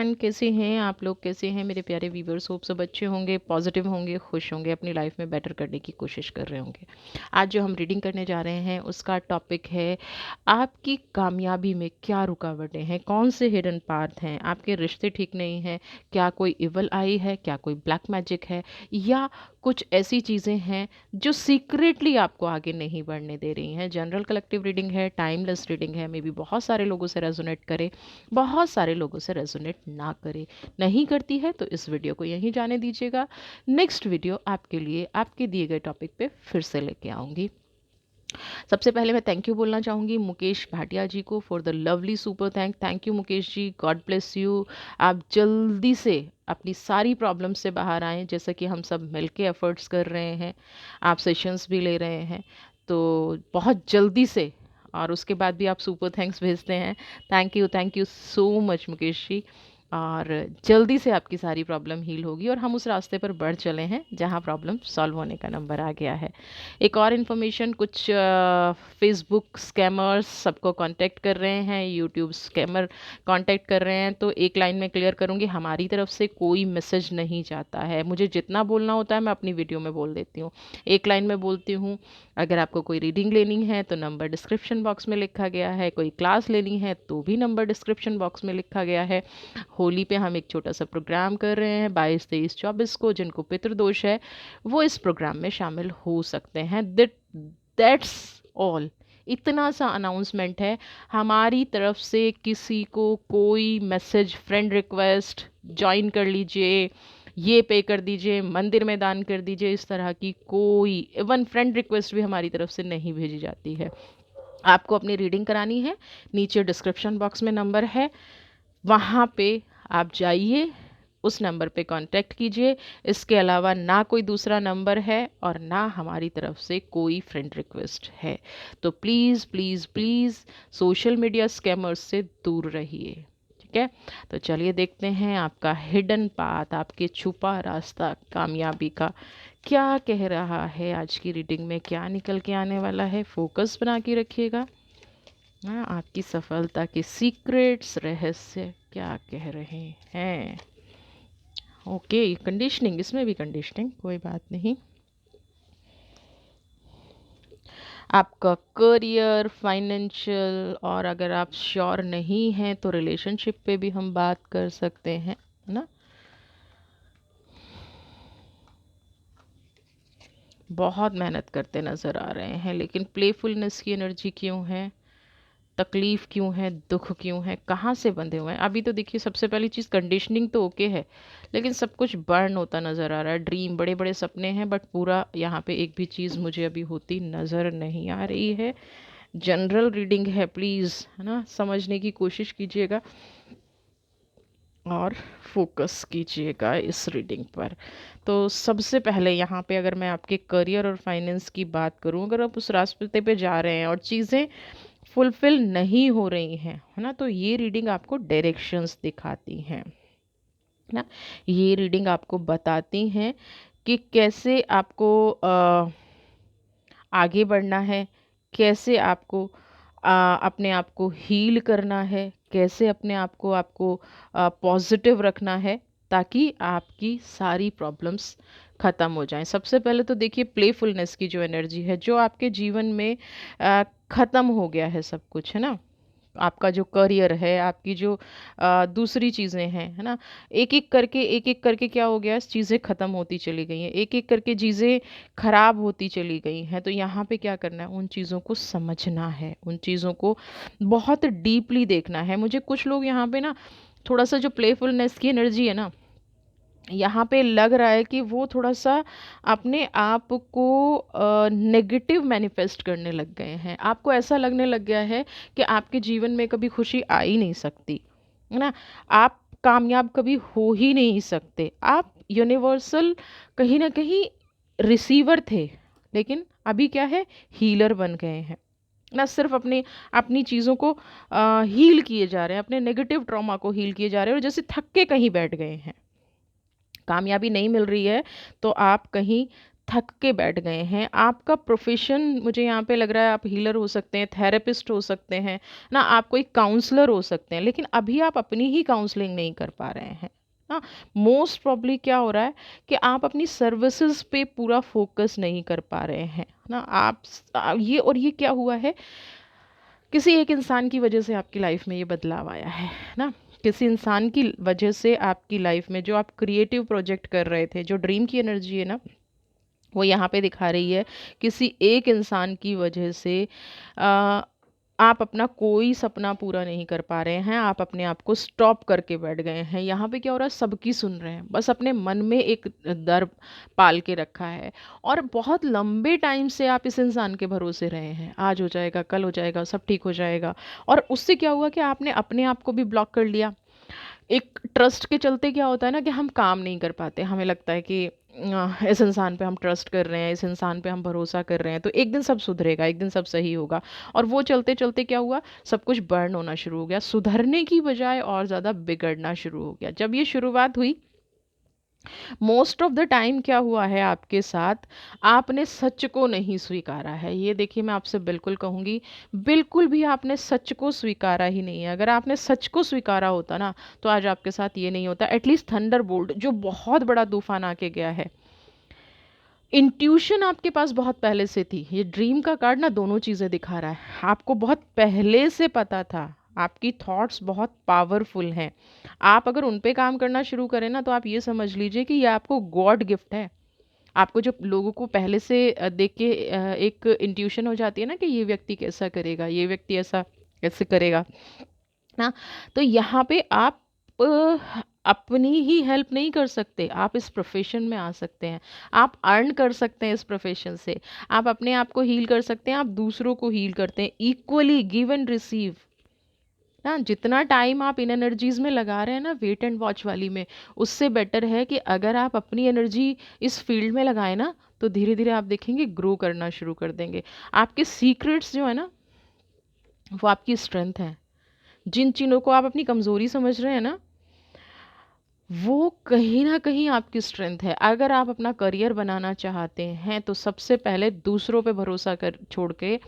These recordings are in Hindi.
एवरीवन, कैसे हैं आप लोग? कैसे हैं मेरे प्यारे व्यूवर्स? होप सब अच्छे होंगे, पॉजिटिव होंगे, खुश होंगे, अपनी लाइफ में बेटर करने की कोशिश कर रहे होंगे। आज जो हम रीडिंग करने जा रहे हैं उसका टॉपिक है आपकी कामयाबी में क्या रुकावटें हैं, कौन से हिडन पाथ हैं, आपके रिश्ते ठीक नहीं हैं, क्या कोई इवल आई है, क्या कोई ब्लैक मैजिक है, या कुछ ऐसी चीज़ें हैं जो सीक्रेटली आपको आगे नहीं बढ़ने दे रही हैं। जनरल कलेक्टिव रीडिंग है, टाइमलेस रीडिंग है, मे बी बहुत सारे लोगों से रेजोनेट करे, बहुत सारे लोगों से रेजोनेट ना करे। नहीं करती है तो इस वीडियो को यहीं जाने दीजिएगा। नेक्स्ट वीडियो आपके लिए आपके दिए गए टॉपिक पे फिर से लेके आऊँगी। सबसे पहले मैं थैंक यू बोलना चाहूँगी मुकेश भाटिया जी को for the lovely super thank you Mukesh ji, God bless you. आप जल्दी से अपनी सारी प्रॉब्लम से बाहर आएँ, जैसे कि हम सब मिलके एफर्ट्स कर रहे हैं, आप सेशंस भी ले रहे हैं, तो बहुत जल्दी से। और उसके बाद भी आप सुपर थैंक्स भेजते हैं। Thank you so much Mukesh ji. और जल्दी से आपकी सारी प्रॉब्लम हील होगी और हम उस रास्ते पर बढ़ चले हैं जहां प्रॉब्लम सॉल्व होने का नंबर आ गया है। एक और इन्फॉर्मेशन, कुछ फेसबुक स्कैमर्स सबको कांटेक्ट कर रहे हैं, यूट्यूब स्कैमर कांटेक्ट कर रहे हैं, तो एक लाइन में क्लियर करूंगी, हमारी तरफ से कोई मैसेज नहीं जाता है। मुझे जितना बोलना होता है मैं अपनी वीडियो में बोल देती हूँ, एक लाइन में बोलती हूँ। अगर आपको कोई रीडिंग लेनी है तो नंबर डिस्क्रिप्शन बॉक्स में लिखा गया है, कोई क्लास लेनी है तो भी नंबर डिस्क्रिप्शन बॉक्स में लिखा गया है। होली पे हम एक छोटा सा प्रोग्राम कर रहे हैं 22, 23, 24 को। जिनको पितृदोष है वो इस प्रोग्राम में शामिल हो सकते हैं। That's all. इतना सा अनाउंसमेंट है। हमारी तरफ से किसी को कोई मैसेज, फ्रेंड रिक्वेस्ट, ज्वाइन कर लीजिए, ये पे कर दीजिए, मंदिर में दान कर दीजिए, इस तरह की कोई इवन फ्रेंड रिक्वेस्ट भी हमारी तरफ से नहीं भेजी जाती है। आपको अपनी रीडिंग करानी है, नीचे डिस्क्रिप्शन बॉक्स में नंबर है, वहाँ पे आप जाइए, उस नंबर पे कांटेक्ट कीजिए। इसके अलावा ना कोई दूसरा नंबर है और ना हमारी तरफ से कोई फ्रेंड रिक्वेस्ट है। तो please please please social media scammers से दूर रहिए, ठीक है? तो चलिए देखते हैं आपका हिडन पाथ, आपके छुपा रास्ता कामयाबी का क्या कह रहा है। आज की रीडिंग में क्या निकल के आने वाला है, फोकस बना के रखिएगा। हाँ, आपकी सफलता के सीक्रेट्स, रहस्य क्या कह रहे हैं। ओके, कंडीशनिंग, इसमें भी कंडीशनिंग, कोई बात नहीं। आपका करियर, फाइनेंशियल, और अगर आप श्योर नहीं हैं तो रिलेशनशिप पे भी हम बात कर सकते हैं, है ना? बहुत मेहनत करते नज़र आ रहे हैं, लेकिन प्लेफुलनेस की एनर्जी क्यों है, तकलीफ़ क्यों है, दुख क्यों है, कहाँ से बंधे हुए हैं? अभी तो देखिए, सबसे पहली चीज़, कंडीशनिंग तो ओके है, लेकिन सब कुछ बर्न होता नज़र आ रहा है। ड्रीम, बड़े बड़े सपने हैं, बट पूरा यहाँ पे एक भी चीज़ मुझे अभी होती नज़र नहीं आ रही है। जनरल रीडिंग है, प्लीज़, है ना, समझने की कोशिश कीजिएगा और फोकस कीजिएगा इस रीडिंग पर। तो सबसे पहले यहाँ पे अगर मैं आपके करियर और फाइनेंस की बात करूँ, अगर आप उस रास्ते पे जा रहे हैं और चीज़ें फुलफिल नहीं हो रही हैं, है ना, तो ये रीडिंग आपको डायरेक्शंस दिखाती हैं, है ना। ये रीडिंग आपको बताती हैं कि कैसे आपको आगे बढ़ना है, कैसे आपको अपने आप को हील करना है, कैसे अपने आप को आपको पॉजिटिव रखना है, ताकि आपकी सारी प्रॉब्लम्स ख़त्म हो जाएं। सबसे पहले तो देखिए, प्लेफुलनेस की जो एनर्जी है, जो आपके जीवन में ख़त्म हो गया है सब कुछ, है ना। आपका जो करियर है, आपकी जो दूसरी चीज़ें हैं, है ना, एक एक करके क्या हो गया है, चीज़ें ख़त्म होती चली गई हैं, एक एक करके चीज़ें ख़राब होती चली गई हैं। तो यहाँ पे क्या करना है, उन चीज़ों को समझना है, उन चीज़ों को बहुत डीपली देखना है। मुझे कुछ लोग यहाँ पे ना, थोड़ा सा जो प्लेफुलनेस की एनर्जी है ना, यहाँ पे लग रहा है कि वो थोड़ा सा अपने आप को नेगेटिव मैनिफेस्ट करने लग गए हैं। आपको ऐसा लगने लग गया है कि आपके जीवन में कभी खुशी आ ही नहीं सकती, है ना। आप कामयाब कभी हो ही नहीं सकते। आप यूनिवर्सल कहीं ना कहीं रिसीवर थे, लेकिन अभी क्या है, हीलर बन गए हैं ना। सिर्फ अपनी अपनी चीज़ों को हील किए जा रहे हैं, अपने नेगेटिव ट्रॉमा को हील किए जा रहे हैं, और जैसे थक के कहीं बैठ गए हैं। कामयाबी नहीं मिल रही है तो आप कहीं थक के बैठ गए हैं। आपका प्रोफ़ेशन मुझे यहाँ पे लग रहा है आप हीलर हो सकते हैं, थेरेपिस्ट हो सकते हैं, ना आप कोई काउंसलर हो सकते हैं, लेकिन अभी आप अपनी ही काउंसलिंग नहीं कर पा रहे हैं। हाँ, मोस्ट प्रॉब्ली क्या हो रहा है कि आप अपनी सर्विसेज़ पे पूरा फ़ोकस नहीं कर पा रहे हैं, ना ये क्या हुआ है, किसी एक इंसान की वजह से आपकी लाइफ में ये बदलाव आया है ना। किसी इंसान की वजह से आपकी लाइफ में जो आप क्रिएटिव प्रोजेक्ट कर रहे थे, जो ड्रीम की एनर्जी है ना, वो यहाँ पे दिखा रही है किसी एक इंसान की वजह से आ, आप अपना कोई सपना पूरा नहीं कर पा रहे हैं, आप अपने आप को स्टॉप करके बैठ गए हैं। यहाँ पे क्या हो रहा है, सबकी सुन रहे हैं, बस अपने मन में एक डर पाल के रखा है और बहुत लंबे टाइम से आप इस इंसान के भरोसे रहे हैं, आज हो जाएगा, कल हो जाएगा, सब ठीक हो जाएगा। और उससे क्या हुआ कि आपने अपने आप को भी ब्लॉक कर लिया। एक ट्रस्ट के चलते क्या होता है ना कि हम काम नहीं कर पाते, हमें लगता है कि इस इंसान पे हम ट्रस्ट कर रहे हैं, इस इंसान पे हम भरोसा कर रहे हैं, तो एक दिन सब सुधरेगा, एक दिन सब सही होगा। और वो चलते चलते क्या हुआ, सब कुछ बर्न होना शुरू हो गया, सुधरने की बजाय और ज़्यादा बिगड़ना शुरू हो गया। जब ये शुरुआत हुई, मोस्ट ऑफ द टाइम क्या हुआ है आपके साथ, आपने सच को नहीं स्वीकारा है। ये देखिए, मैं आपसे बिल्कुल कहूँगी, बिल्कुल भी आपने सच को स्वीकारा ही नहीं है। अगर आपने सच को स्वीकारा होता ना, तो आज आपके साथ ये नहीं होता। एटलीस्ट थंडर बोल्ट जो बहुत बड़ा तूफान आके गया है, इंट्यूशन आपके पास बहुत पहले से थी। ये ड्रीम का कार्ड ना दोनों चीज़ें दिखा रहा है, आपको बहुत पहले से पता था, आपकी थॉट्स बहुत पावरफुल हैं। आप अगर उन पे काम करना शुरू करें ना, तो आप ये समझ लीजिए कि ये आपको गॉड गिफ्ट है। आपको जो लोगों को पहले से देख के एक इंट्यूशन हो जाती है ना कि ये व्यक्ति कैसा करेगा, ये व्यक्ति ऐसा कैसे करेगा ना। तो यहाँ पे आप अपनी ही हेल्प नहीं कर सकते, आप इस प्रोफेशन में आ सकते हैं, आप अर्न कर सकते हैं इस प्रोफेशन से, आप अपने आप को हील कर सकते हैं, आप दूसरों को हील करते हैं। इक्वली गिव एंड रिसीव ना, जितना टाइम आप इन एनर्जीज में लगा रहे हैं ना, वेट एंड वॉच वाली में, उससे बेटर है कि अगर आप अपनी एनर्जी इस फील्ड में लगाएं ना, तो धीरे धीरे आप देखेंगे ग्रो करना शुरू कर देंगे। आपके सीक्रेट्स जो है ना, वो आपकी स्ट्रेंथ है। जिन चीज़ों को आप अपनी कमज़ोरी समझ रहे हैं ना, वो कहीं ना कहीं आपकी स्ट्रेंथ है। अगर आप अपना करियर बनाना चाहते हैं, तो सबसे पहले दूसरों पे भरोसा कर छोड़ के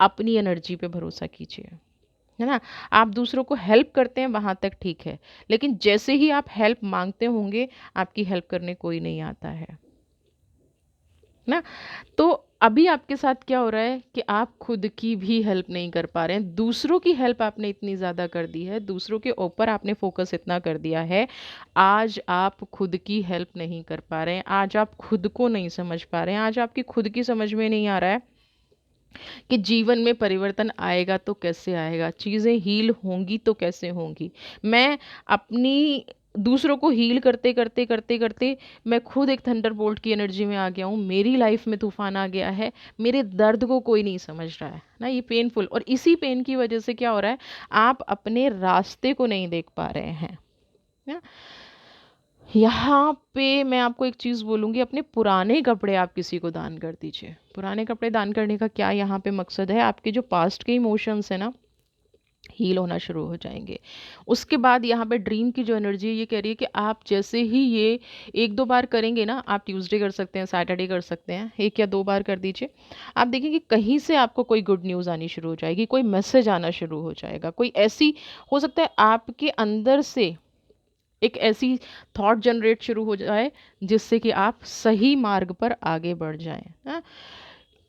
अपनी एनर्जी पे भरोसा कीजिए, है ना। आप दूसरों को हेल्प करते हैं वहाँ तक ठीक है, लेकिन जैसे ही आप हेल्प मांगते होंगे, आपकी हेल्प करने कोई नहीं आता है ना। तो अभी आपके साथ क्या हो रहा है कि आप खुद की भी हेल्प नहीं कर पा रहे हैं, दूसरों की हेल्प आपने इतनी ज़्यादा कर दी है, दूसरों के ऊपर आपने फोकस इतना कर दिया है, आज आप खुद की हेल्प नहीं कर पा रहे हैं, आज आप खुद को नहीं समझ पा रहे हैं, आज आपकी खुद की समझ में नहीं आ रहा है कि जीवन में परिवर्तन आएगा तो कैसे आएगा, चीज़ें हील होंगी तो कैसे होंगी। मैं अपनी दूसरों को हील करते करते करते करते मैं खुद एक थंडरबोल्ट की एनर्जी में आ गया हूँ, मेरी लाइफ में तूफान आ गया है, मेरे दर्द को कोई नहीं समझ रहा है ना, ये पेनफुल। और इसी पेन की वजह से क्या हो रहा है, आप अपने रास्ते को नहीं देख पा रहे हैं ना। यहाँ पे मैं आपको एक चीज़ बोलूँगी, अपने पुराने कपड़े आप किसी को दान कर दीजिए। पुराने कपड़े दान करने का क्या यहाँ पे मकसद है, आपके जो पास्ट के इमोशंस है ना, हील होना शुरू हो जाएंगे। उसके बाद यहाँ पे ड्रीम की जो एनर्जी है, ये कह रही है कि आप जैसे ही ये एक दो बार करेंगे ना, आप ट्यूसडे कर सकते हैं, सैटरडे कर सकते हैं, एक या दो बार कर दीजिए, आप देखेंगे कहीं से आपको कोई गुड न्यूज़ आनी शुरू हो जाएगी, कोई मैसेज आना शुरू हो जाएगा, कोई ऐसी हो सकता है आपके अंदर से एक ऐसी थॉट जनरेट शुरू हो जाए जिससे कि आप सही मार्ग पर आगे बढ़ जाएं। हाँ?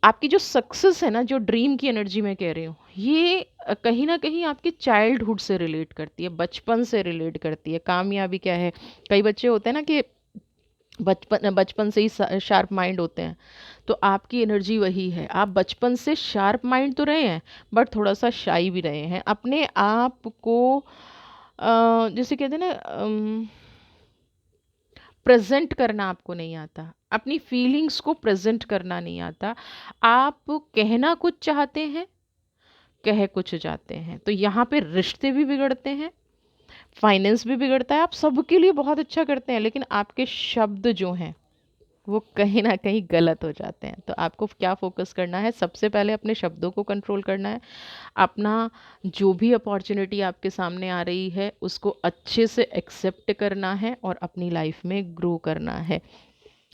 आपकी जो सक्सेस है ना, जो ड्रीम की एनर्जी में कह रही हूँ, ये कहीं ना कहीं आपके चाइल्डहुड से रिलेट करती है, बचपन से रिलेट करती है। कामयाबी क्या है, कई बच्चे होते हैं ना कि बचपन बचपन से ही शार्प माइंड होते हैं, तो आपकी एनर्जी वही है। आप बचपन से शार्प माइंड तो रहे हैं, बट थोड़ा सा शाई भी रहे हैं, अपने आप को जैसे कहते हैं ना, प्रेजेंट करना आपको नहीं आता, अपनी फीलिंग्स को प्रेजेंट करना नहीं आता। आप कहना कुछ चाहते हैं, कह कुछ जाते हैं, तो यहाँ पे रिश्ते भी बिगड़ते हैं, फाइनेंस भी बिगड़ता है। आप सबके लिए बहुत अच्छा करते हैं, लेकिन आपके शब्द जो हैं वो कहीं ना कहीं गलत हो जाते हैं। तो आपको क्या फोकस करना है, सबसे पहले अपने शब्दों को कंट्रोल करना है, अपना जो भी अपॉर्चुनिटी आपके सामने आ रही है उसको अच्छे से एक्सेप्ट करना है और अपनी लाइफ में ग्रो करना है।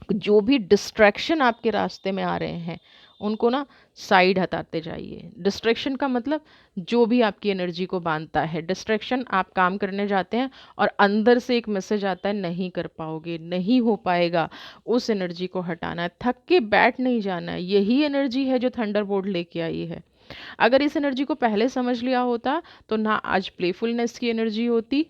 जो भी डिस्ट्रैक्शन आपके रास्ते में आ रहे हैं उनको ना साइड हटाते जाइए। डिस्ट्रैक्शन का मतलब जो भी आपकी एनर्जी को बांधता है। डिस्ट्रैक्शन, आप काम करने जाते हैं और अंदर से एक मैसेज आता है नहीं कर पाओगे, नहीं हो पाएगा, उस एनर्जी को हटाना है। थक के बैठ नहीं जाना है। यही एनर्जी है जो थंडरबोल्ट लेके आई है। अगर इस एनर्जी को पहले समझ लिया होता तो ना आज प्लेफुलनेस की एनर्जी होती,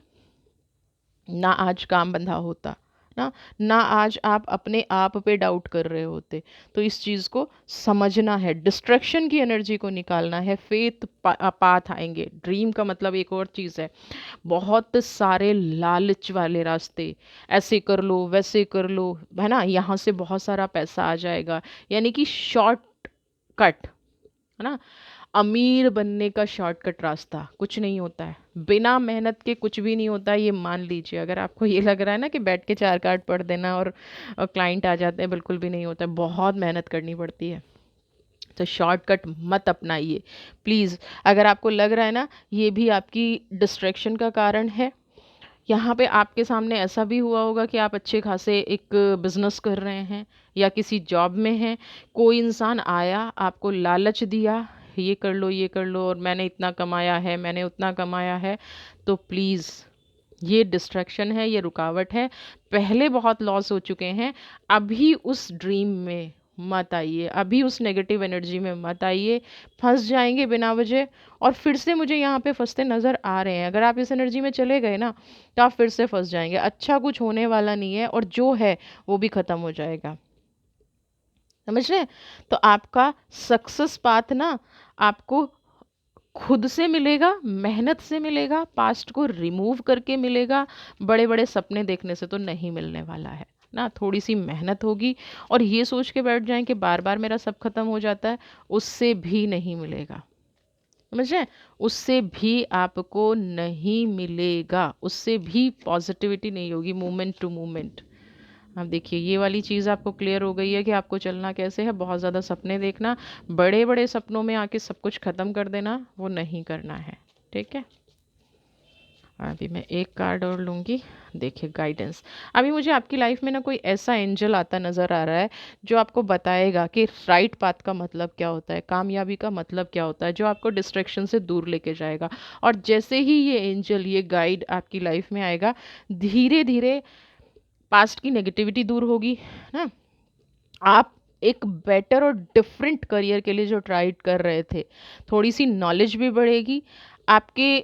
ना आज काम बंधा होता, ना ना आज आप अपने आप पे डाउट कर रहे होते। तो इस चीज़ को समझना है, डिस्ट्रैक्शन की एनर्जी को निकालना है। फेथ पाथ आएंगे। ड्रीम का मतलब एक और चीज़ है, बहुत सारे लालच वाले रास्ते, ऐसे कर लो वैसे कर लो, है ना, यहाँ से बहुत सारा पैसा आ जाएगा, यानी कि शॉर्ट कट, है ना। अमीर बनने का शॉर्टकट रास्ता कुछ नहीं होता है। बिना मेहनत के कुछ भी नहीं होता है, ये मान लीजिए। अगर आपको ये लग रहा है ना कि बैठ के 4 कार्ड पढ़ देना और क्लाइंट आ जाते हैं, बिल्कुल भी नहीं होता है, बहुत मेहनत करनी पड़ती है। तो शॉर्टकट मत अपनाइए प्लीज़। अगर आपको लग रहा है ना ये भी आपकी डिस्ट्रैक्शन का कारण है, यहाँ पे आपके सामने ऐसा भी हुआ होगा कि आप अच्छे खासे एक बिजनेस कर रहे हैं या किसी जॉब में हैं, कोई इंसान आया आपको लालच दिया, ये कर लो ये कर लो, और मैंने इतना कमाया है, मैंने उतना कमाया है। तो प्लीज़, ये डिस्ट्रैक्शन है, ये रुकावट है। पहले बहुत लॉस हो चुके हैं, अभी उस ड्रीम में मत आइए, अभी उस नेगेटिव एनर्जी में मत आइए। फंस जाएंगे बिना वजह, और फिर से मुझे यहाँ पे फंसते नज़र आ रहे हैं। अगर आप इस एनर्जी में चले गए ना तो आप फिर से फंस जाएंगे। अच्छा कुछ होने वाला नहीं है, और जो है वो भी ख़त्म हो जाएगा। समझ रहे हैं? तो आपका सक्सेस पाथ ना आपको खुद से मिलेगा, मेहनत से मिलेगा, पास्ट को रिमूव करके मिलेगा। बड़े बड़े सपने देखने से तो नहीं मिलने वाला है ना। थोड़ी सी मेहनत होगी, और ये सोच के बैठ जाएं कि बार बार मेरा सब खत्म हो जाता है, उससे भी नहीं मिलेगा। समझ रहे हैं? उससे भी आपको नहीं मिलेगा, उससे भी पॉजिटिविटी नहीं होगी, मूवमेंट टू मूवमेंट। अब देखिए ये वाली चीज़ आपको क्लियर हो गई है कि आपको चलना कैसे है। बहुत ज़्यादा सपने देखना, बड़े बड़े सपनों में आके सब कुछ ख़त्म कर देना, वो नहीं करना है। ठीक है, अभी मैं एक कार्ड और लूँगी। देखिए गाइडेंस, अभी मुझे आपकी लाइफ में ना कोई ऐसा एंजल आता नज़र आ रहा है जो आपको बताएगा कि राइट पाथ का मतलब क्या होता है, कामयाबी का मतलब क्या होता है, जो आपको डिस्ट्रैक्शन से दूर लेके जाएगा। और जैसे ही ये एंजल, ये गाइड आपकी लाइफ में आएगा, धीरे धीरे पास्ट की नेगेटिविटी दूर होगी ना। आप एक बेटर और डिफरेंट करियर के लिए जो ट्राई कर रहे थे, थोड़ी सी नॉलेज भी बढ़ेगी आपके।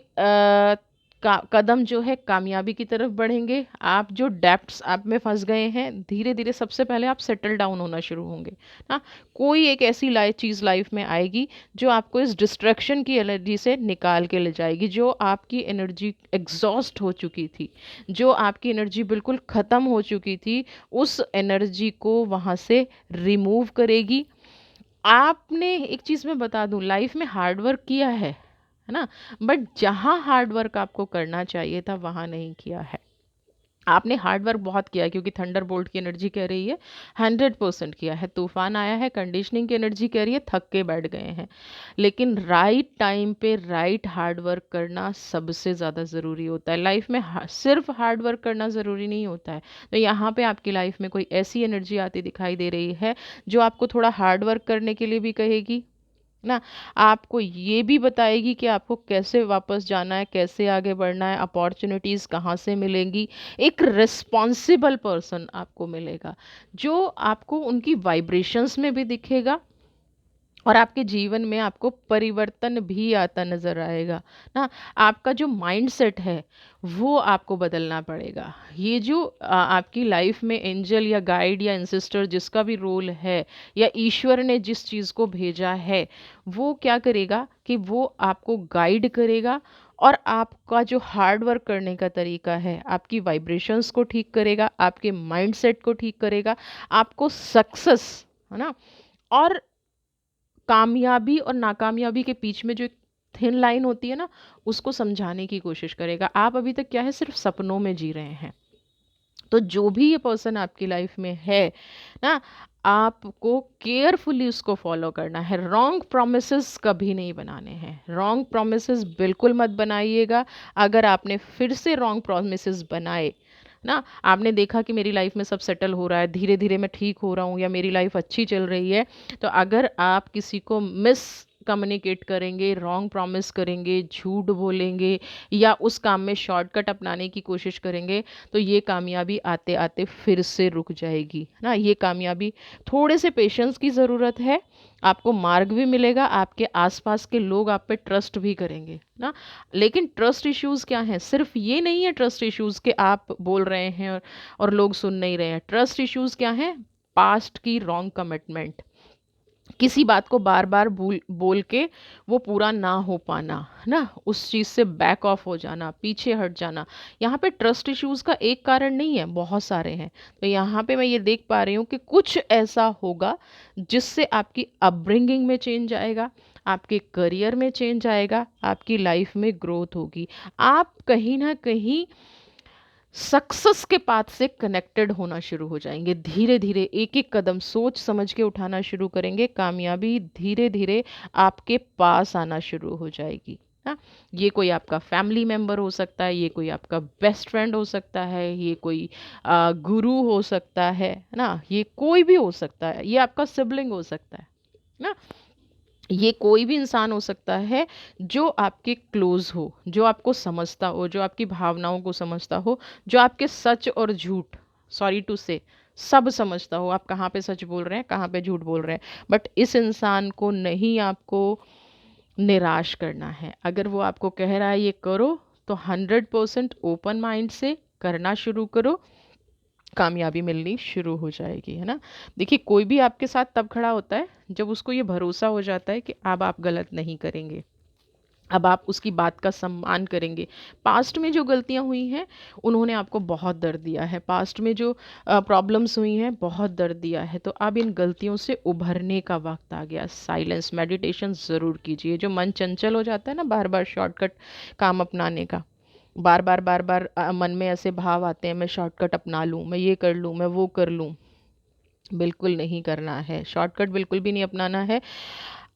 कदम जो है कामयाबी की तरफ बढ़ेंगे। आप जो डेप्थ्स आप में फंस गए हैं, धीरे धीरे सबसे पहले आप सेटल डाउन होना शुरू होंगे ना। कोई एक ऐसी चीज़ लाइफ में आएगी जो आपको इस डिस्ट्रैक्शन की एनर्जी से निकाल के ले जाएगी, जो आपकी एनर्जी एग्जॉस्ट हो चुकी थी, जो आपकी एनर्जी बिल्कुल ख़त्म हो चुकी थी, उस एनर्जी को वहाँ से रिमूव करेगी। आपने एक चीज़ मैं बता दूं, लाइफ में हार्ड वर्क किया है ना, बट जहाँ हार्ड वर्क आपको करना चाहिए था वहाँ नहीं किया है। आपने हार्ड वर्क बहुत किया है, क्योंकि थंडर बोल्ट की एनर्जी कह रही है 100% किया है। तूफान आया है, कंडीशनिंग की एनर्जी कह रही है थक के बैठ गए हैं। लेकिन राइट टाइम पे राइट हार्ड वर्क करना सबसे ज़्यादा ज़रूरी होता है लाइफ में। सिर्फ हार्ड वर्क करना ज़रूरी नहीं होता है। तो यहाँ पे आपकी लाइफ में कोई ऐसी एनर्जी आती दिखाई दे रही है जो आपको थोड़ा हार्ड वर्क करने के लिए भी कहेगी ना, आपको ये भी बताएगी कि आपको कैसे वापस जाना है, कैसे आगे बढ़ना है, अपॉर्चुनिटीज़ कहाँ से मिलेंगी। एक रिस्पॉन्सिबल पर्सन आपको मिलेगा जो आपको उनकी वाइब्रेशंस में भी दिखेगा, और आपके जीवन में आपको परिवर्तन भी आता नज़र आएगा ना। आपका जो माइंडसेट है वो आपको बदलना पड़ेगा। ये जो आपकी लाइफ में एंजल या गाइड या इंसिस्टर जिसका भी रोल है, या ईश्वर ने जिस चीज़ को भेजा है, वो क्या करेगा कि वो आपको गाइड करेगा, और आपका जो हार्ड वर्क करने का तरीका है, आपकी वाइब्रेशंस को ठीक करेगा, आपके माइंडसेट को ठीक करेगा, आपको सक्सेस, है ना, और कामयाबी और नाकामयाबी के बीच में जो एक थिन लाइन होती है ना, उसको समझाने की कोशिश करेगा। आप अभी तक क्या है, सिर्फ सपनों में जी रहे हैं। तो जो भी ये पर्सन आपकी लाइफ में है ना, आपको केयरफुली उसको फॉलो करना है। रॉन्ग प्रोमिसेस कभी नहीं बनाने हैं। रॉन्ग प्रोमिसेस बिल्कुल मत बनाइएगा। अगर आपने फिर से रॉन्ग प्रोमिसेस बनाए ना। आपने देखा कि मेरी लाइफ में सब सेटल हो रहा है, धीरे धीरे मैं ठीक हो रहा हूँ या मेरी लाइफ अच्छी चल रही है। तो अगर आप किसी को मिस कम्युनिकेट करेंगे, रॉन्ग प्रॉमिस करेंगे, झूठ बोलेंगे या उस काम में शॉर्टकट अपनाने की कोशिश करेंगे, तो ये कामयाबी आते आते फिर से रुक जाएगी ना। ये कामयाबी, थोड़े से पेशेंस की ज़रूरत है, आपको मार्ग भी मिलेगा, आपके आसपास के लोग आप पे ट्रस्ट भी करेंगे ना। लेकिन ट्रस्ट इश्यूज क्या हैं? सिर्फ ये नहीं है ट्रस्ट इश्यूज के आप बोल रहे हैं और लोग सुन नहीं रहे हैं। ट्रस्ट इश्यूज क्या हैं? पास्ट की रॉन्ग कमिटमेंट, किसी बात को बार बार भूल बोल के वो पूरा ना हो पाना ना, उस चीज़ से बैक ऑफ हो जाना, पीछे हट जाना। यहाँ पे ट्रस्ट इश्यूज का एक कारण नहीं है, बहुत सारे हैं। तो यहाँ पे मैं ये देख पा रही हूँ कि कुछ ऐसा होगा जिससे आपकी अपब्रिंगिंग में चेंज आएगा, आपके करियर में चेंज आएगा, आपकी लाइफ में ग्रोथ होगी। आप कहीं ना कहीं सक्सेस के पाथ से कनेक्टेड होना शुरू हो जाएंगे। धीरे धीरे एक एक कदम सोच समझ के उठाना शुरू करेंगे, कामयाबी धीरे धीरे आपके पास आना शुरू हो जाएगी। हाँ, ये कोई आपका फैमिली मेम्बर हो सकता है, ये कोई आपका बेस्ट फ्रेंड हो सकता है, ये कोई गुरु हो सकता है ना, ये कोई भी हो सकता है, ये आपका सिबलिंग हो सकता है ना। ये कोई भी इंसान हो सकता है जो आपके क्लोज हो, जो आपको समझता हो, जो आपकी भावनाओं को समझता हो, जो आपके सच और झूठ, सॉरी टू से, सब समझता हो। आप कहाँ पे सच बोल रहे हैं, कहाँ पे झूठ बोल रहे हैं। बट इस इंसान को नहीं आपको निराश करना है। अगर वो आपको कह रहा है ये करो, तो 100% ओपन माइंड से करना शुरू करो, कामयाबी मिलनी शुरू हो जाएगी, है ना। देखिए, कोई भी आपके साथ तब खड़ा होता है जब उसको ये भरोसा हो जाता है कि अब आप गलत नहीं करेंगे, अब आप उसकी बात का सम्मान करेंगे। पास्ट में जो गलतियां हुई हैं, उन्होंने आपको बहुत दर्द दिया है, पास्ट में जो प्रॉब्लम्स हुई हैं बहुत दर्द दिया है। तो अब इन गलतियों से उभरने का वक्त आ गया। साइलेंस मेडिटेशन ज़रूर कीजिए। जो मन चंचल हो जाता है ना, बार बार शॉर्टकट काम अपनाने का, बार बार मन में ऐसे भाव आते हैं, मैं शॉर्टकट अपना लूँ, मैं ये कर लूँ, मैं वो कर लूँ। बिल्कुल नहीं करना है, शॉर्टकट बिल्कुल भी नहीं अपनाना है।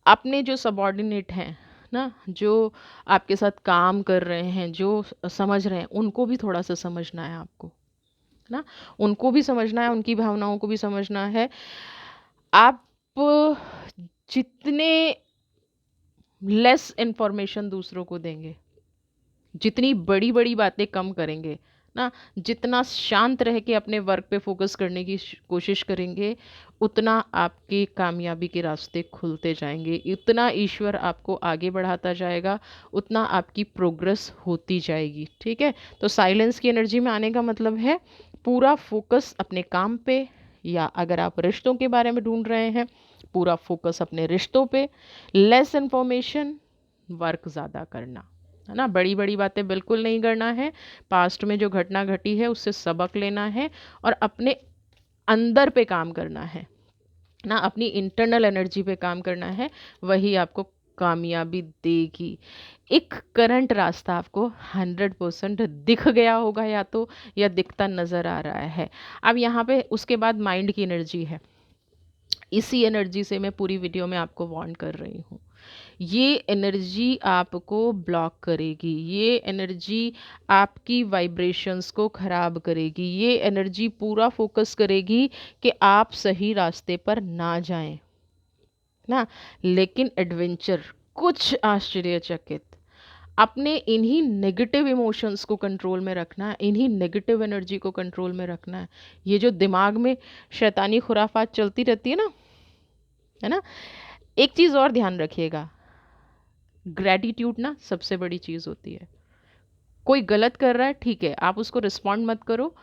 अपने जो सबॉर्डिनेट हैं ना, जो आपके साथ काम कर रहे हैं, जो समझ रहे हैं, उनको भी थोड़ा सा समझना है आपको ना। उनको भी समझना है, उनकी भावनाओं को भी समझना है। आप जितने लेस इंफॉर्मेशन दूसरों को देंगे, जितनी बड़ी बड़ी बातें कम करेंगे ना, जितना शांत रह के अपने वर्क पे फोकस करने की कोशिश करेंगे, उतना आपकी कामयाबी के रास्ते खुलते जाएंगे, उतना ईश्वर आपको आगे बढ़ाता जाएगा, उतना आपकी प्रोग्रेस होती जाएगी। ठीक है। तो साइलेंस की एनर्जी में आने का मतलब है पूरा फोकस अपने काम पे, या अगर आप रिश्तों के बारे में ढूंढ रहे हैं, पूरा फोकस अपने रिश्तों पे, लेस इंफॉर्मेशन, वर्क ज़्यादा करना, है ना। बड़ी बड़ी बातें बिल्कुल नहीं करना है। पास्ट में जो घटना घटी है उससे सबक लेना है और अपने अंदर पे काम करना है ना, अपनी इंटरनल एनर्जी पे काम करना है। वही आपको कामयाबी देगी। एक करंट रास्ता आपको 100% दिख गया होगा, या तो, या दिखता नज़र आ रहा है। अब यहाँ पे उसके बाद माइंड की एनर्जी है। इसी एनर्जी से मैं पूरी वीडियो में आपको वार्न कर रही हूँ। ये एनर्जी आपको ब्लॉक करेगी, ये एनर्जी आपकी वाइब्रेशंस को ख़राब करेगी, ये एनर्जी पूरा फोकस करेगी कि आप सही रास्ते पर ना जाएं ना। लेकिन एडवेंचर, कुछ आश्चर्यचकित, अपने इन्हीं नेगेटिव इमोशंस को कंट्रोल में रखना है, इन्हीं नेगेटिव एनर्जी को कंट्रोल में रखना है। ये जो दिमाग में शैतानी खुराफात चलती रहती है ना। एक चीज़ और ध्यान रखिएगा, ग्रैटिट्यूड ना सबसे बड़ी चीज़ होती है। कोई गलत कर रहा है, ठीक है, आप उसको रिस्पॉन्ड मत करो।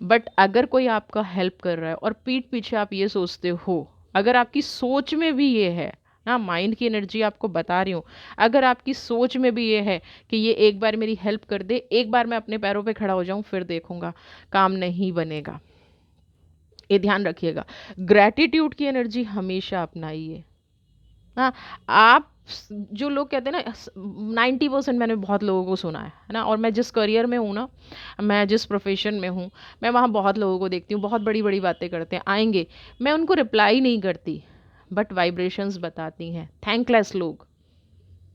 बट अगर कोई आपका हेल्प कर रहा है और पीठ पीछे आप ये सोचते हो, अगर आपकी सोच में भी ये है ना, माइंड की एनर्जी आपको बता रही हूँ, अगर आपकी सोच में भी ये है कि ये एक बार मेरी हेल्प कर दे, एक बार मैं अपने पैरों पे खड़ा हो जाऊँ, फिर देखूंगा, काम नहीं बनेगा। ये ध्यान रखिएगा। ग्रैटिट्यूड की एनर्जी हमेशा अपनाइए। हाँ, आप जो लोग कहते हैं ना, 90% मैंने बहुत लोगों को सुना है ना। और मैं जिस करियर में हूँ ना, मैं जिस प्रोफेशन में हूँ, मैं वहाँ बहुत लोगों को देखती हूँ, बहुत बड़ी बड़ी बातें करते हैं, आएंगे, मैं उनको रिप्लाई नहीं करती, बट वाइब्रेशंस बताती हैं। थैंकलेस लोग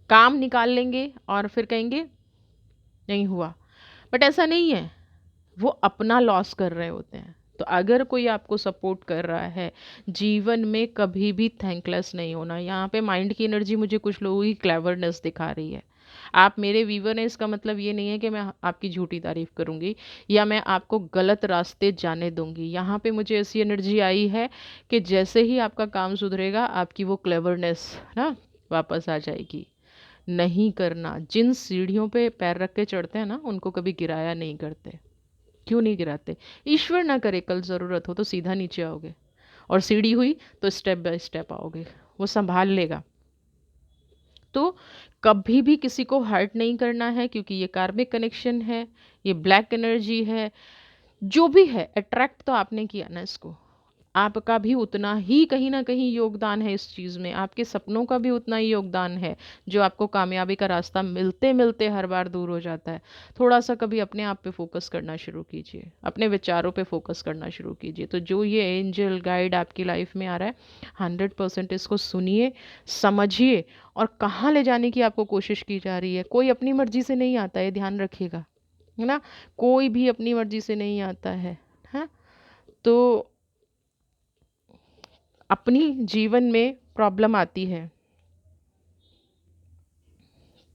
काम निकाल लेंगे और फिर कहेंगे नहीं हुआ। बट ऐसा नहीं है, वो अपना लॉस कर रहे होते हैं। तो अगर कोई आपको सपोर्ट कर रहा है, जीवन में कभी भी थैंकलेस नहीं होना। यहाँ पे माइंड की एनर्जी मुझे कुछ लोगों की क्लेवरनेस दिखा रही है। आप मेरे व्यूवर हैं, इसका मतलब ये नहीं है कि मैं आपकी झूठी तारीफ करूँगी या मैं आपको गलत रास्ते जाने दूंगी। यहाँ पे मुझे ऐसी एनर्जी आई है कि जैसे ही आपका काम सुधरेगा, आपकी वो क्लेवरनेस ना वापस आ जाएगी। नहीं करना, जिन सीढ़ियों पे पैर रख के चढ़ते हैं ना, उनको कभी गिराया नहीं करते। क्यों नहीं गिराते? ईश्वर ना करे कल ज़रूरत हो तो सीधा नीचे आओगे, और सीढ़ी हुई तो स्टेप बाय स्टेप आओगे, वो संभाल लेगा। तो कभी भी किसी को हर्ट नहीं करना है, क्योंकि ये कार्मिक कनेक्शन है, ये ब्लैक एनर्जी है। जो भी है, अट्रैक्ट तो आपने किया ना इसको। आपका भी उतना ही कहीं ना कहीं योगदान है इस चीज़ में, आपके सपनों का भी उतना ही योगदान है, जो आपको कामयाबी का रास्ता मिलते मिलते हर बार दूर हो जाता है। थोड़ा सा कभी अपने आप पे फोकस करना शुरू कीजिए, अपने विचारों पे फोकस करना शुरू कीजिए। तो जो ये एंजल गाइड आपकी लाइफ में आ रहा है, 100% इसको सुनिए, समझिए, और कहाँ ले जाने की आपको कोशिश की जा रही है। कोई अपनी मर्जी से नहीं आता है, ध्यान रखिएगा, है ना। कोई भी अपनी मर्जी से नहीं आता है। हाँ, तो अपनी जीवन में प्रॉब्लम आती है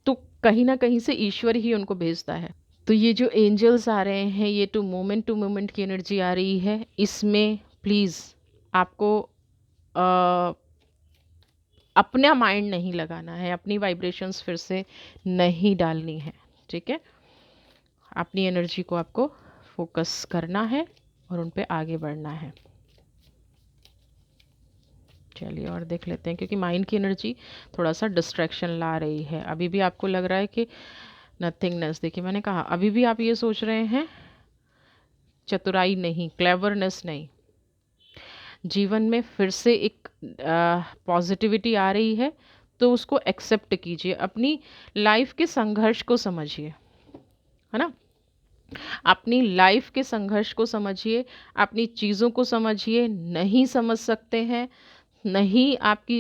तो कहीं ना कहीं से ईश्वर ही उनको भेजता है। तो ये जो एंजल्स आ रहे हैं, ये टू मोमेंट की एनर्जी आ रही है, इसमें प्लीज़ आपको अ, अपना माइंड नहीं लगाना है, अपनी वाइब्रेशंस फिर से नहीं डालनी है। ठीक है, अपनी एनर्जी को आपको फोकस करना है और उन पे आगे बढ़ना है। चलिए और देख लेते हैं, क्योंकि माइंड की एनर्जी थोड़ा सा डिस्ट्रैक्शन ला रही है। अभी भी आपको लग रहा है कि नथिंगनेस, देखिए मैंने कहा, अभी भी आप ये सोच रहे हैं चतुराई नहीं, क्लेवरनेस नहीं। जीवन में फिर से एक पॉजिटिविटी आ रही है, तो उसको एक्सेप्ट कीजिए, अपनी लाइफ के संघर्ष को समझिए, है ना। अपनी लाइफ के संघर्ष को समझिए, अपनी चीज़ों को समझिए। नहीं समझ सकते हैं, नहीं आपकी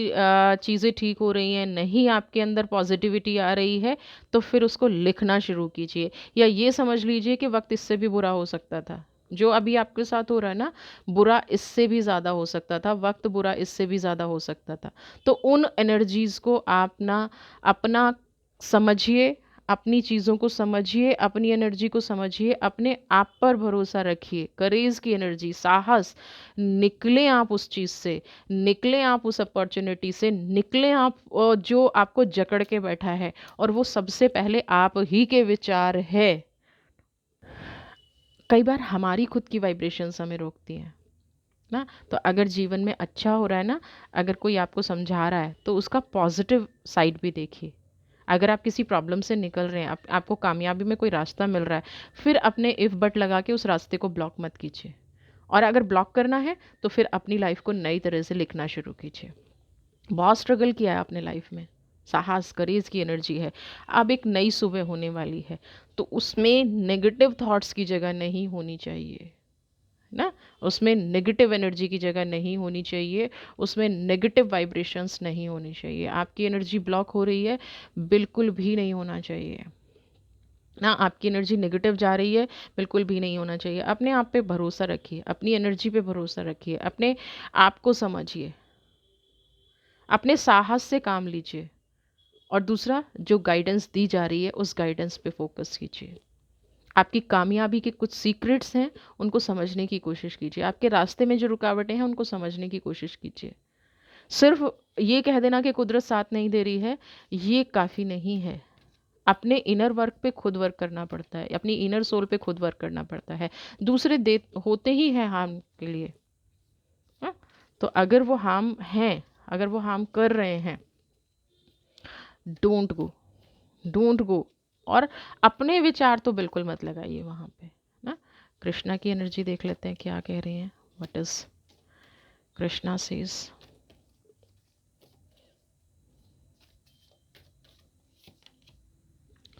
चीज़ें ठीक हो रही हैं, नहीं आपके अंदर पॉजिटिविटी आ रही है, तो फिर उसको लिखना शुरू कीजिए। या ये समझ लीजिए कि वक्त इससे भी बुरा हो सकता था। जो अभी आपके साथ हो रहा है ना, बुरा इससे भी ज़्यादा हो सकता था, वक्त बुरा इससे भी ज़्यादा हो सकता था। तो उन एनर्जीज़ को आप ना अपना समझिए, अपनी चीज़ों को समझिए, अपनी एनर्जी को समझिए, अपने आप पर भरोसा रखिए, करेज की एनर्जी, साहस। निकलें आप उस चीज़ से, निकलें आप उस अपॉर्चुनिटी से, निकलें आप जो आपको जकड़ के बैठा है, और वो सबसे पहले आप ही के विचार है। कई बार हमारी खुद की वाइब्रेशंस हमें रोकती हैं ना। तो अगर जीवन में अच्छा हो रहा है ना, अगर कोई आपको समझा रहा है, तो उसका पॉजिटिव साइड भी देखिए। अगर आप किसी प्रॉब्लम से निकल रहे हैं, आपको कामयाबी में कोई रास्ता मिल रहा है, फिर अपने इफ़ बट लगा के उस रास्ते को ब्लॉक मत कीजिए। और अगर ब्लॉक करना है, तो फिर अपनी लाइफ को नई तरह से लिखना शुरू कीजिए। बहुत स्ट्रगल किया है आपने लाइफ में, साहस करेज की एनर्जी है। अब एक नई सुबह होने वाली है, तो उसमें नेगेटिव थॉट्स की जगह नहीं होनी चाहिए ना, उसमें नेगेटिव एनर्जी की जगह नहीं होनी चाहिए, उसमें नेगेटिव वाइब्रेशंस नहीं होनी चाहिए। आपकी एनर्जी ब्लॉक हो रही है, बिल्कुल भी नहीं होना चाहिए ना। आपकी एनर्जी नेगेटिव जा रही है, बिल्कुल भी नहीं होना चाहिए। अपने आप पे भरोसा रखिए, अपनी एनर्जी पे भरोसा रखिए, अपने आप को समझिए, अपने साहस से काम लीजिए, और दूसरा, जो गाइडेंस दी जा रही है उस गाइडेंस पे फोकस कीजिए। आपकी कामयाबी के कुछ सीक्रेट्स हैं, उनको समझने की कोशिश कीजिए। आपके रास्ते में जो रुकावटें हैं, उनको समझने की कोशिश कीजिए। सिर्फ ये कह देना कि कुदरत साथ नहीं दे रही है, ये काफ़ी नहीं है। अपने इनर वर्क पे खुद वर्क करना पड़ता है, अपनी इनर सोल पे खुद वर्क करना पड़ता है। दूसरे दे होते ही हैं हार्म के लिए, हाँ? तो अगर वो हार्म हैं, अगर वो हार्म कर रहे हैं, डोंट गो, डोंट गो। और अपने विचार तो बिल्कुल मत लगाइए वहाँ पे ना। कृष्णा की एनर्जी देख लेते हैं क्या कह रही हैं। What is Krishna says.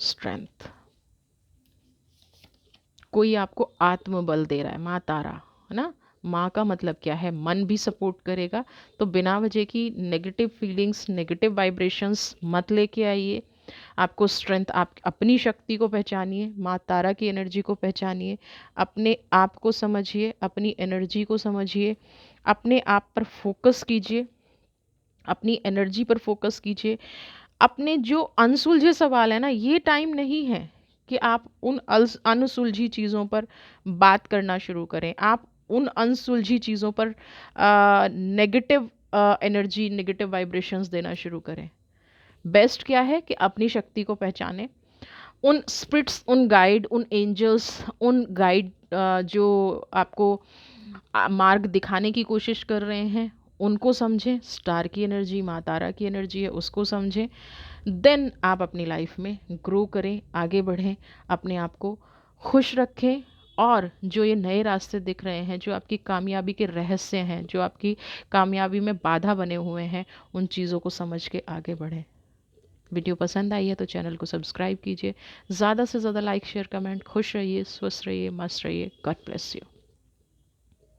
Strength, कोई आपको आत्मबल दे रहा है, माँ तारा, है ना। माँ का मतलब क्या है, मन भी सपोर्ट करेगा। तो बिना वजह की नेगेटिव फीलिंग्स, नेगेटिव वाइब्रेशंस मत लेके आइए। आपको स्ट्रेंथ, आप अपनी शक्ति को पहचानिए, माँ तारा की एनर्जी को पहचानिए, अपने आप को समझिए, अपनी एनर्जी को समझिए, अपने आप पर फोकस कीजिए, अपनी एनर्जी पर फोकस कीजिए। अपने जो अनसुलझे सवाल है ना, ये टाइम नहीं है कि आप उन अनसुलझी चीज़ों पर बात करना शुरू करें। आप उन अनसुलझी चीज़ों पर नेगेटिव एनर्जी, नेगेटिव वाइब्रेशंस देना शुरू करें। बेस्ट क्या है कि अपनी शक्ति को पहचानें, उन स्पिरिट्स, उन गाइड, उन एंजल्स, उन गाइड जो आपको मार्ग दिखाने की कोशिश कर रहे हैं, उनको समझें। स्टार की एनर्जी, माँ तारा की एनर्जी है, उसको समझें। देन आप अपनी लाइफ में ग्रो करें, आगे बढ़ें, अपने आप को खुश रखें। और जो ये नए रास्ते दिख रहे हैं, जो आपकी कामयाबी के रहस्य हैं, जो आपकी कामयाबी में बाधा बने हुए हैं, उन चीज़ों को समझ के आगे बढ़ें। वीडियो पसंद आई है तो चैनल को सब्सक्राइब कीजिए। ज़्यादा से ज़्यादा लाइक, शेयर, कमेंट। खुश रहिए, स्वस्थ रहिए, मस्त रहिए। God bless you.